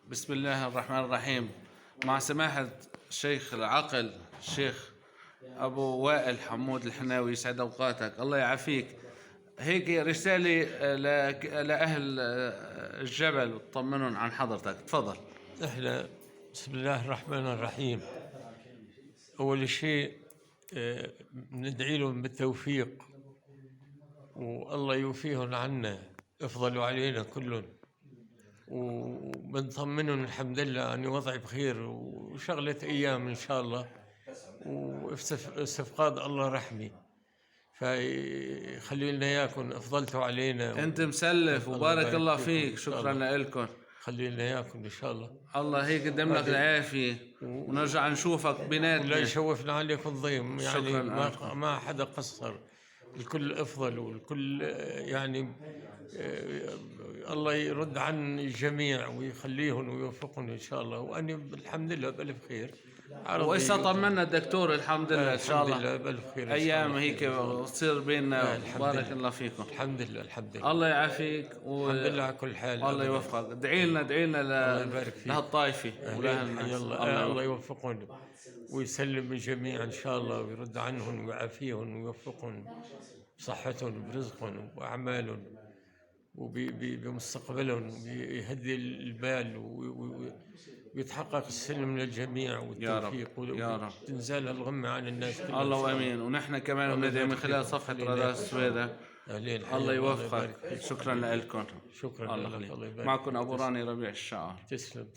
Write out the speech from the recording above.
بسم الله الرحمن الرحيم. مع سماحة الشيخ العقل الشيخ أبو وائل حمود الحناوي، يسعد أوقاتك، الله يعافيك. هيك رسالة لأهل الجبل وتطمنهم عن حضرتك، تفضل. احنا بسم الله الرحمن الرحيم. أول شيء ندعي لهم بالتوفيق والله يوفيهم عنا، افضلوا علينا كلهم، وبنطمنهم الحمد لله أن وضعي بخير وشغلة أيام إن شاء الله، واستفقاد الله رحمي، فخلي لنا إياكم، افضلتوا علينا أنت مسلف وبارك الله فيك، شكرا لكم. خلي لنا إياكم إن شاء الله. الله هيك يقدم لك العافية ونرجع نشوفك بيناتنا. ولا يشوفنا عليكم ضيم، يعني شكراً ما حدا قصر، الكل افضل والكل يعني الله يرد عن الجميع ويخليهم ويوفقهم ان شاء الله، واني الحمد لله بالف خير. وإسا طمنا الدكتور الحمد لله إن شاء الله. الحمد لله بالف خير، أيام هيك تصير بيننا. بارك الله فيكم. الحمد لله الحمد لله. الله يعافيك الحمد لله على كل حال. الله يوفقك. ادعي لنا الله يبارك فيك. لهالطائفة ولهالناس. الله يوفقهم ويسلم الجميع ان شاء الله، ويرد عنهم ويعافيهم ويوفقهم بصحتهم وبرزقهم واعمالهم وبمستقبلهم، ويهدي البال ويتحقق السلم للجميع والتوفيق، يا رب وتنزل الغمة عن الناس كلها. الله امين. ونحن كمان بندعي من خلال صفحة رادار السويداء. الله يوفقك. شكرا لكم. شكرا. الله يخليك. معكم ابو راني ربيع الشاعر. تسلم.